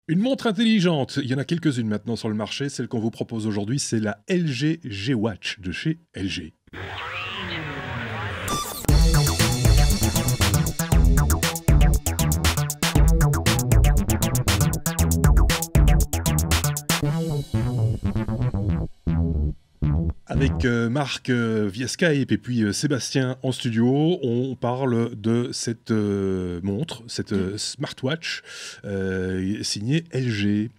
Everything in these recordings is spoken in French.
Une montre intelligente, il y en a quelques-unes maintenant sur le marché. Celle qu'on vous propose aujourd'hui, c'est la LG G-Watch de chez LG. Avec Marc via Skype et puis Sébastien en studio, on parle de cette montre, cette smartwatch signée LG.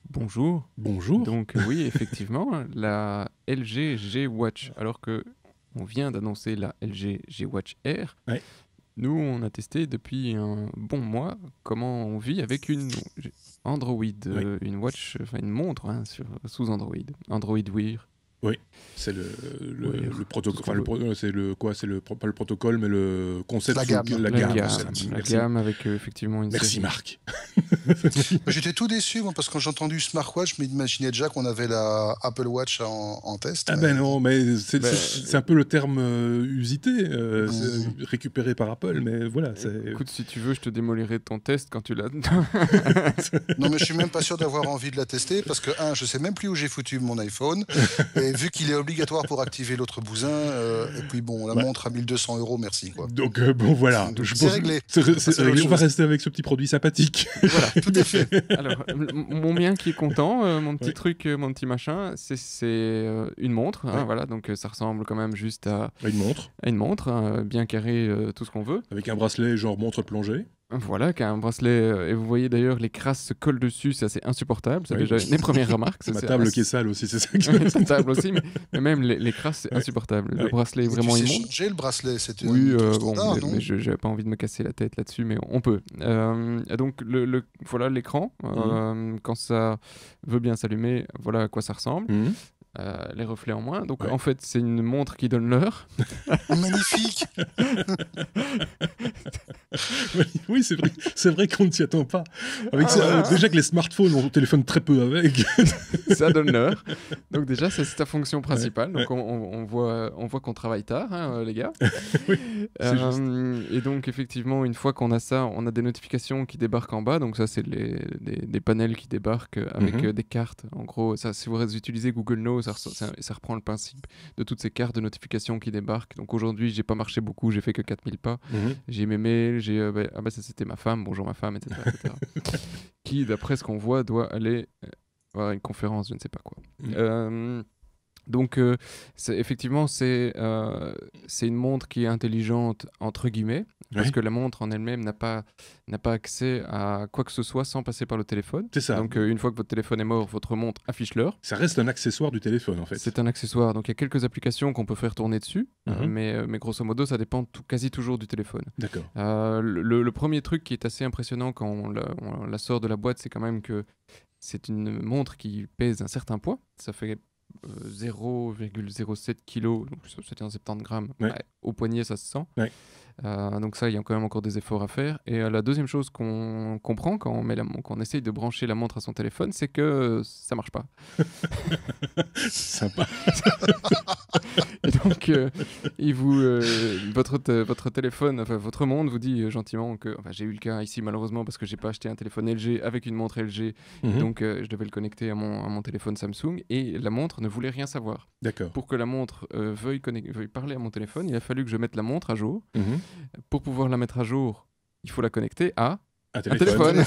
Bonjour. Bonjour. Donc oui, effectivement, la LG G-Watch, alors que on vient d'annoncer la LG G-Watch Air, Ouais. nous on a testé depuis un bon mois comment on vit avec une Android, une watch, enfin une montre sous Android, Android Wear. Oui, c'est le protocole. Enfin, c'est le quoi? C'est pas le protocole, mais le concept. La gamme. La Merci. gamme avec effectivement une Merci série. Marc. J'étais tout déçu, moi, parce que quand j'ai entendu smartwatch, je m'imaginais déjà qu'on avait la Apple Watch en test. Ah ben non, mais c'est un peu le terme usité, récupéré par Apple, mais voilà. Écoute, si tu veux, je te démolirai ton test quand tu l'as. Non, mais je suis même pas sûr d'avoir envie de la tester, parce que, je sais même plus où j'ai foutu mon iPhone, et vu qu'il est obligatoire pour activer l'autre bousin, et puis bon, la montre à 1200 €, merci, quoi. Donc bon, voilà. C'est réglé. C'est réglé. On va rester avec ce petit produit sympathique. Voilà, tout à fait. Alors, mon mien qui est content, mon petit truc, mon petit machin, c'est une montre. Hein, voilà, donc ça ressemble quand même juste à une montre, hein, bien carré, tout ce qu'on veut. Avec un bracelet genre montre de plongée. Voilà, qui a un bracelet, et vous voyez d'ailleurs les crasses se collent dessus, c'est assez insupportable, c'est déjà une des premières remarques. C'est ma table qui est sale aussi, c'est ça que ta table aussi, mais même les crasses, c'est insupportable. Le bracelet est vraiment immonde. Tu sais changer le bracelet, c'était oui, standard, mais j'avais pas envie de me casser la tête là-dessus, mais on peut. Donc voilà l'écran, quand ça veut bien s'allumer, voilà à quoi ça ressemble. Les reflets en moins. Donc en fait, c'est une montre qui donne l'heure. Magnifique. Oui, c'est vrai qu'on ne s'y attend pas. Avec déjà que les smartphones, on téléphone très peu avec. Ça donne l'heure. Donc déjà, c'est sa fonction principale. Donc on voit qu'on travaille tard, hein, les gars. Oui, et donc effectivement, une fois qu'on a ça, on a des notifications qui débarquent en bas. Donc ça, c'est des panels qui débarquent avec des cartes. En gros, ça, si vous utilisez Google Now, ça reprend le principe de toutes ces cartes de notification qui débarquent. Donc aujourd'hui, j'ai pas marché beaucoup, j'ai fait que 4000 pas. J'ai mes mails, ça c'était ma femme, bonjour ma femme, etc. qui, d'après ce qu'on voit, doit aller à une conférence, je ne sais pas quoi. Donc effectivement, c'est une montre qui est intelligente, entre guillemets, parce que la montre en elle-même n'a pas accès à quoi que ce soit sans passer par le téléphone. C'est ça. Donc une fois que votre téléphone est mort, votre montre affiche l'heure. Ça reste un accessoire du téléphone, en fait. C'est un accessoire. Donc il y a quelques applications qu'on peut faire tourner dessus, mais grosso modo, ça dépend quasi toujours du téléphone. D'accord. Le premier truc qui est assez impressionnant quand on la sort de la boîte, c'est quand même que c'est une montre qui pèse un certain poids. Ça fait 0,07 kg, donc 770 grammes. Au poignet, ça se sent. Donc ça, il y a quand même encore des efforts à faire. Et la deuxième chose qu'on comprend quand on essaye de brancher la montre à son téléphone, c'est que ça marche pas. Sympa. Et donc, votre téléphone, enfin votre montre vous dit gentiment que, j'ai eu le cas ici malheureusement parce que j'ai pas acheté un téléphone LG avec une montre LG, donc je devais le connecter à mon téléphone Samsung et la montre ne voulait rien savoir. D'accord. Pour que la montre veuille parler à mon téléphone, il a fallu que je mette la montre à jour. Pour pouvoir la mettre à jour, il faut la connecter à un téléphone.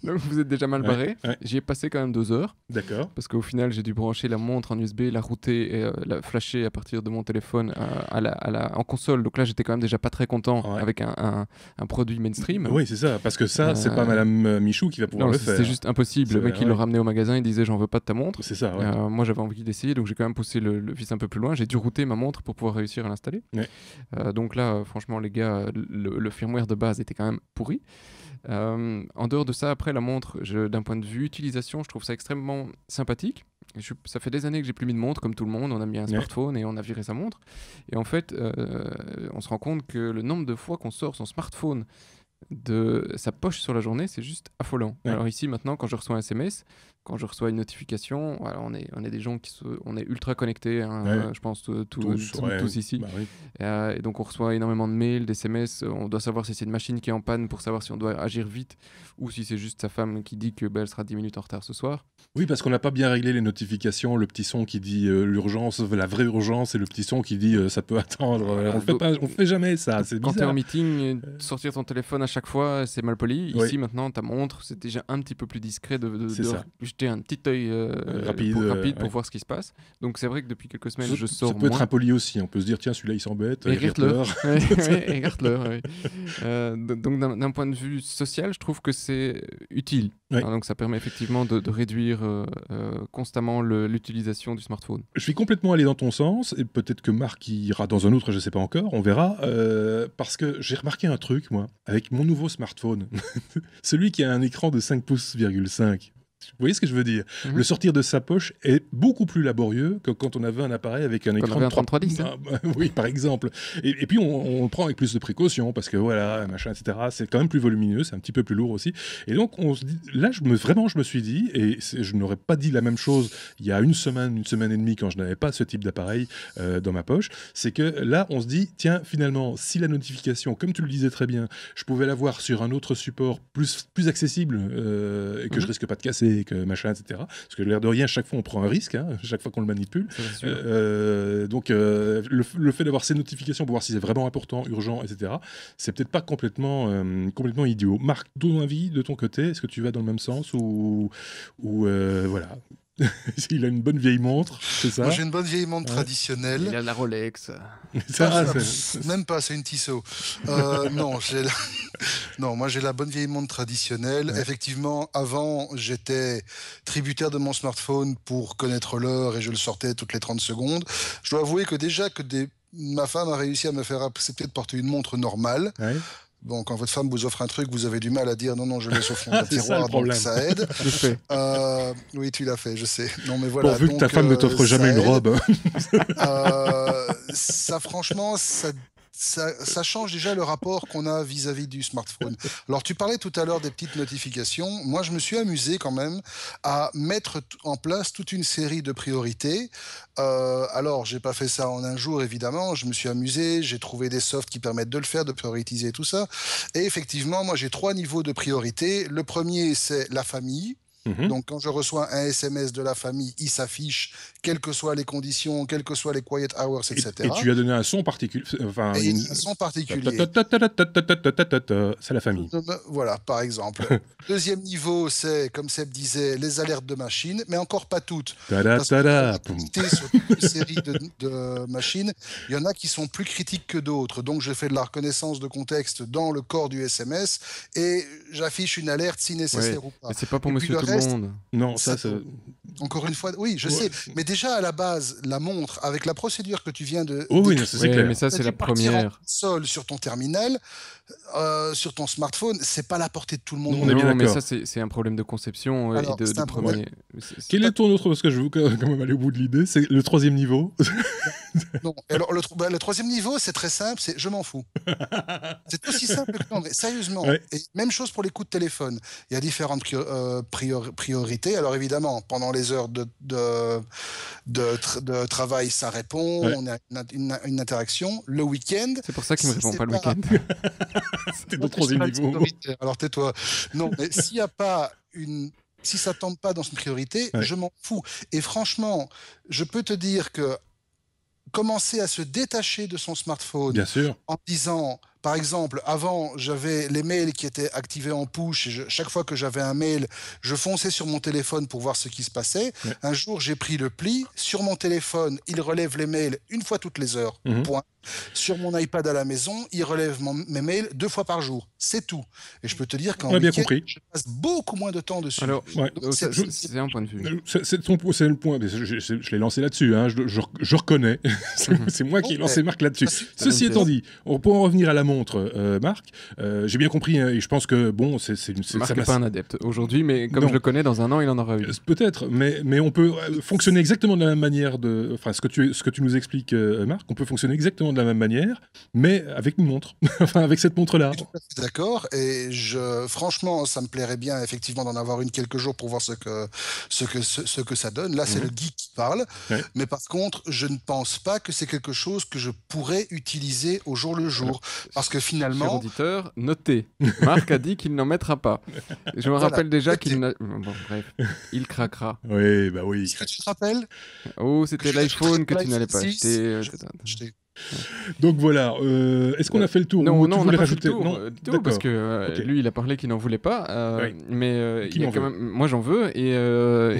Donc vous êtes déjà mal barré. J'y ai passé quand même 2 heures. D'accord. Parce qu'au final, j'ai dû brancher la montre en USB, la router et la flasher à partir de mon téléphone en console. Donc là, j'étais quand même déjà pas très content avec un produit mainstream. Oui, c'est ça. Parce que ça, c'est pas Madame Michou qui va pouvoir le faire. C'est juste impossible. Le mec, il l'a ramené au magasin, il disait j'en veux pas de ta montre. C'est ça. Moi, j'avais envie d'essayer, donc j'ai quand même poussé le vis un peu plus loin. J'ai dû router ma montre pour pouvoir réussir à l'installer. Donc là, franchement, les gars, le firmware de base était quand même pourri. En dehors de ça, après la montre, d'un point de vue utilisation, je trouve ça extrêmement sympathique. Ça fait des années que j'ai plus mis de montre comme tout le monde, on a mis un smartphone et on a viré sa montre. Et en fait, on se rend compte que le nombre de fois qu'on sort son smartphone de sa poche sur la journée, c'est juste affolant. Ouais. Alors ici, maintenant, quand je reçois un SMS, quand je reçois une notification, voilà, on est des gens on est ultra connectés, hein, Ouais. je pense Ouais. tous ici. Bah oui. Et donc on reçoit énormément de mails, d'SMS, on doit savoir si c'est une machine qui est en panne pour savoir si on doit agir vite ou si c'est juste sa femme qui dit que elle sera 10 minutes en retard ce soir. Oui, parce qu'on n'a pas bien réglé les notifications, le petit son qui dit l'urgence, la vraie urgence, et le petit son qui dit ça peut attendre. On le fait pas, on fait jamais ça, c'est Quand tu es en bizarre. meeting, sortir ton téléphone à chaque fois, c'est mal poli. Oui. Ici, maintenant, ta montre, c'est déjà un petit peu plus discret de C'est ça. jeter un petit œil Rapide, pour ouais. voir ce qui se passe. Donc c'est vrai que depuis quelques semaines, Ça, je ça sors peut être moins. impoli aussi, on peut se dire tiens celui-là il s'embête, Et il regarde-le. pleure. Ouais, regarde-le. Ouais. Donc d'un point de vue social, je trouve que c'est utile. Ouais. Donc ça permet effectivement de réduire constamment l'utilisation du smartphone. Je suis complètement allé dans ton sens, et peut-être que Marc ira dans un autre, je sais pas encore, on verra, parce que j'ai remarqué un truc, moi, avec mon nouveau smartphone, celui qui a un écran de 5 pouces, 5. Vous voyez ce que je veux dire? Mhm. Le sortir de sa poche est beaucoup plus laborieux que quand on avait un appareil avec un Quand on écran avait de un 3310, hein. Oui, par exemple. Et puis on le prend avec plus de précaution parce que voilà, machin, etc. C'est quand même plus volumineux, c'est un petit peu plus lourd aussi. Et donc on se dit, là, je me suis dit, et je n'aurais pas dit la même chose il y a une semaine et demie quand je n'avais pas ce type d'appareil dans ma poche, c'est que là, on se dit, tiens, finalement, si la notification, comme tu le disais très bien, je pouvais l'avoir sur un autre support plus accessible et que je risque pas de casser, que machin, etc. Parce que l'air de rien, chaque fois on prend un risque, hein, chaque fois qu'on le manipule. Ça, c'est sûr. Donc le fait d'avoir ces notifications pour voir si c'est vraiment important, urgent, etc., c'est peut-être pas complètement idiot. Marc, ton avis de ton côté, est-ce que tu vas dans le même sens ou voilà. Il a une bonne vieille montre, c'est ça? Moi, j'ai une bonne vieille montre Ouais. traditionnelle. Il a la Rolex. Ça, Même pas, c'est une Tissot. Non, non, moi j'ai la bonne vieille montre traditionnelle. Ouais. Effectivement, avant, j'étais tributaire de mon smartphone pour connaître l'heure et je le sortais toutes les 30 secondes. Je dois avouer que déjà ma femme a réussi à me faire accepter de porter une montre normale. Ouais. Bon, quand votre femme vous offre un truc, vous avez du mal à dire non, je laisse au fond d'un C'est ça, tiroir, le donc problème. ça aide. Je fais. Oui, tu l'as fait, je sais. Non, mais voilà. Pourvu que ta donc, femme ne t'offre jamais ça une aide. robe. Ça, franchement, ça change déjà le rapport qu'on a vis-à-vis du smartphone. Alors, tu parlais tout à l'heure des petites notifications. Moi, je me suis amusé quand même à mettre en place toute une série de priorités. Alors, j'ai pas fait ça en un jour, évidemment. Je me suis amusé, j'ai trouvé des softs qui permettent de le faire, de prioriser tout ça. Et effectivement, moi, j'ai 3 niveaux de priorité. Le premier, c'est la famille. Mhm. Donc, quand je reçois un SMS de la famille, il s'affiche, quelles que soient les conditions, quelles que soient les quiet hours, etc. Et tu lui as donné un son particulier. Enfin, Et un son particulier. C'est la famille. Voilà, par exemple. Deuxième niveau, c'est, comme Seb disait, les alertes de machines, mais encore pas toutes. Tada, Parce que tada, la poum. quantité sur toute une série de machines, il y en a qui sont plus critiques que d'autres. Donc, je fais de la reconnaissance de contexte dans le corps du SMS et j'affiche une alerte si nécessaire ou pas. Mais c'est pas pour Et puis monsieur le tout le reste, monde. Non, ça, ça, encore une fois, oui, je Ouais. sais. Mais déjà, à la base, la montre, avec la procédure que tu viens de Oh oui, décrire, non, c'est Ouais, clair. mais ça, c'est la partir en première. sol sur ton terminal, sur ton smartphone, c'est pas la portée de tout le monde. On est bien Non, mais d'accord. ça, c'est un problème de conception Alors, et de c'est un premier. Quel est ton autre, parce que je veux quand même aller au bout de l'idée, c'est le troisième niveau. Non. Et alors, le troisième niveau, c'est très simple, c'est je m'en fous. C'est aussi simple que non, mais sérieusement. Ouais. Et même chose pour les coups de téléphone. Il y a différentes priorités. Alors évidemment, pendant les heures de travail, ça répond, Ouais. on a une interaction. Le week-end, C'est pour ça qu'il me si répond c'est pas le pas- week-end. C'était Moi, le troisième je suis pas niveau. prioritaire. Alors tais-toi. Non, mais s'il n'y a pas si ça tombe pas dans une priorité, Ouais. je m'en fous. Et franchement, je peux te dire que commencer à se détacher de son smartphone Bien sûr. en disant, par exemple, avant, j'avais les mails qui étaient activés en push. Et chaque fois que j'avais un mail, je fonçais sur mon téléphone pour voir ce qui se passait. Ouais. Un jour, j'ai pris le pli. Sur mon téléphone, il relève les mails une fois toutes les heures. Mhm. Point. Sur mon iPad à la maison, il relève mes mails 2 fois par jour. C'est tout. Et je peux te dire qu'en On a bien week-end, compris. je passe beaucoup moins de temps dessus. Alors, Ouais. Donc, ça, c'est- c'est un point de vue. C'est le point. Mais je l'ai lancé là-dessus. Hein. Je reconnais. C'est moi qui ai lancé Marc là-dessus. Ceci étant dit, on peut en revenir à la montre, Marc. J'ai bien compris, hein, et je pense que bon, Marc ça n'est pas un adepte aujourd'hui, mais comme Non. je le connais, dans un an, il en aura une. Peut-être, mais on peut fonctionner exactement de la même manière enfin, ce que tu nous expliques, Marc, on peut fonctionner exactement exactement de la même manière, mais avec une montre, enfin avec cette montre-là. Je suis tout à fait d'accord. Et franchement, ça me plairait bien effectivement d'en avoir une quelques jours pour voir ce que ça donne. Là, c'est le geek qui parle. Ouais. Mais par contre, je ne pense pas que c'est quelque chose que je pourrais utiliser au jour le jour. Parce que Cher finalement, auditeur, notez. Marc a dit qu'il n'en mettra pas. Je me rappelle déjà qu'il n'a... Bon, bref, il craquera. Oui, bah oui. est-ce que tu te rappelles? Oh, c'était Je l'iPhone que tu n'allais pas l'iPhone 6, acheter. Donc voilà, est-ce qu'on a fait le tour? Non, Ou non, tu on voulais n'a pas fait rajouter? le tour Non, du tout, parce que Ok. lui, il a parlé qu'il n'en voulait pas, Oui. mais Qui il y a m'en quand veut? même... Moi, j'en veux, et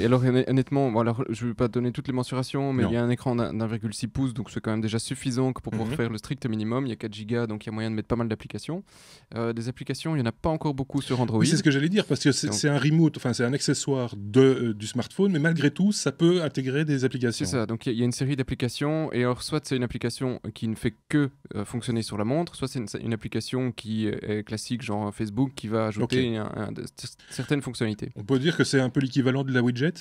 alors, honnêtement, bon, alors, je ne vais pas donner toutes les mensurations, mais Non. il y a un écran d'1,6 pouces, donc c'est quand même déjà suffisant que pour pouvoir Mhm. faire le strict minimum. Il y a 4 Go, donc il y a moyen de mettre pas mal d'applications. Des applications, il n'y en a pas encore beaucoup sur Android. Oui, c'est ce que j'allais dire, parce que Donc- c'est un remote, enfin c'est un accessoire du smartphone, mais malgré tout, ça peut intégrer des applications. C'est ça, donc il y a une série d'applications, et alors soit c'est une application qui ne fait que fonctionner sur la montre, soit c'est une application qui est classique, genre Facebook, qui va ajouter certaines fonctionnalités. On peut dire que c'est un peu l'équivalent de la widget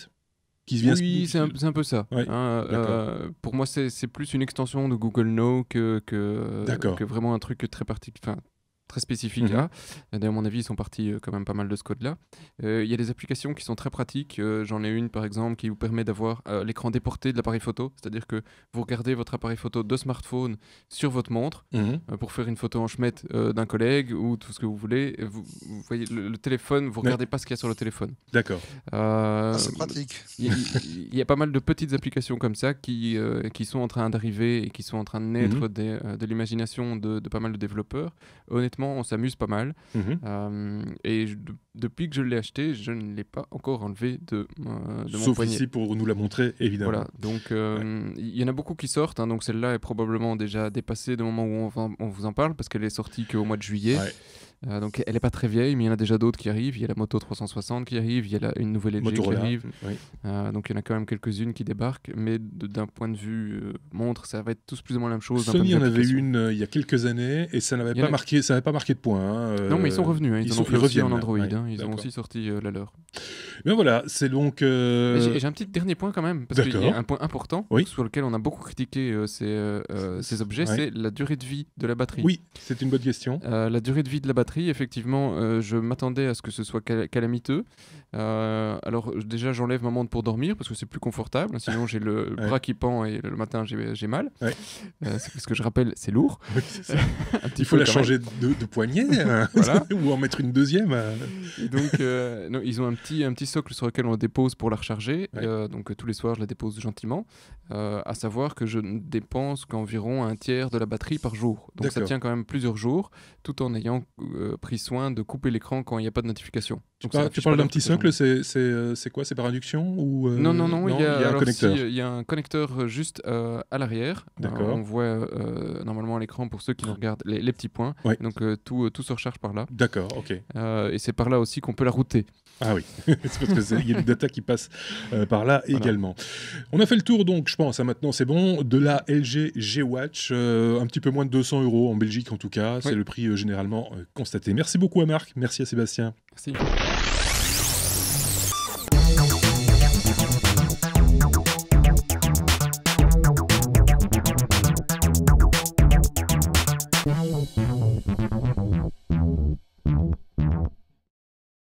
qui vient. Oui, c'est un peu ça. Ouais, d'accord. Pour moi, c'est plus une extension de Google Now D'accord. que vraiment un truc très particulier. Très spécifique Mhm. là. D'ailleurs, à mon avis, ils sont partis quand même pas mal de ce code-là. Il y a des applications qui sont très pratiques. J'en ai une, par exemple, qui vous permet d'avoir l'écran déporté de l'appareil photo. C'est-à-dire que vous regardez votre appareil photo de smartphone sur votre montre Mhm. pour faire une photo en chemette d'un collègue ou tout ce que vous voulez. Vous voyez le téléphone, vous regardez pas ce qu'il y a sur le téléphone. D'accord. c'est pratique. Il y a pas mal de petites applications comme ça qui sont en train d'arriver et qui sont en train de naître de l'imagination de pas mal de développeurs. Honnêtement, on s'amuse pas mal. Et depuis que je l'ai acheté, je ne l'ai pas encore enlevé de mon Sauf poignet. ici pour nous la montrer, évidemment. Voilà, donc il y en a beaucoup qui sortent, hein, donc celle-là est probablement déjà dépassée du moment où on vous en parle, parce qu'elle est sortie qu'au mois de juillet. Ouais. Donc elle n'est pas très vieille, mais il y en a déjà d'autres qui arrivent. Il y a la Moto 360 qui arrive, il y a une nouvelle LG Motorola. qui arrive. Oui. Donc il y en a quand même quelques-unes qui débarquent, mais d'un point de vue montre, ça va être tous plus ou moins la même chose. d'un point Sony de en vue avait application. une il y a quelques années et ça n'avait Il y en pas a- marqué, ça n'avait pas marqué de points. Hein, Non, mais ils sont revenus, hein, ils en ont fait aussi reviennent en là, Android. ouais, Hein, ils ont d'accord. aussi sorti la leur. Mais voilà, c'est donc. Et j'ai un petit dernier point quand même, parce qu'il y D'accord. a un point important Oui. sur lequel on a beaucoup critiqué ces objets, Ouais. c'est la durée de vie de la batterie. Oui, c'est une bonne question. La durée de vie de la batterie, effectivement, je m'attendais à ce que ce soit calamiteux. Alors déjà, j'enlève ma montre pour dormir parce que c'est plus confortable. Sinon, j'ai le Ouais. bras qui pend et le matin, j'ai mal. Ouais. C'est parce que je rappelle, c'est lourd. Oui, c'est ça. Un petit Il faut peu la quand même. changer de poignet hein, Voilà. ou en mettre une deuxième. Et donc, non, ils ont un petit socle sur lequel on la dépose pour la recharger. Ouais. Donc, tous les soirs, je la dépose gentiment. À savoir que je ne dépense qu'environ un tiers de la batterie par jour. Donc, ça D'accord. tient quand même plusieurs jours, tout en ayant pris soin de couper l'écran quand il n'y a pas de notification. Donc, ça Tu affiche parles pas d'un petit l'heure toute la socle, c'est quoi? C'est par induction ou Non, il y a, un alors, connecteur. il y a un connecteur juste à l'arrière. D'accord. On voit normalement à l'écran, pour ceux qui nous regardent, les petits points. Ouais. Donc tout se recharge par là. D'accord, ok. Et c'est par là aussi qu'on peut la router. Ah oui, c'est parce qu'il y a des data qui passent par là Voilà. également. On a fait le tour donc, je pense, hein, maintenant c'est bon, de la LG G-Watch, un petit peu moins de 200 € en Belgique en tout cas, c'est Oui. le prix généralement constaté. Merci beaucoup à Marc, merci à Sébastien. Merci.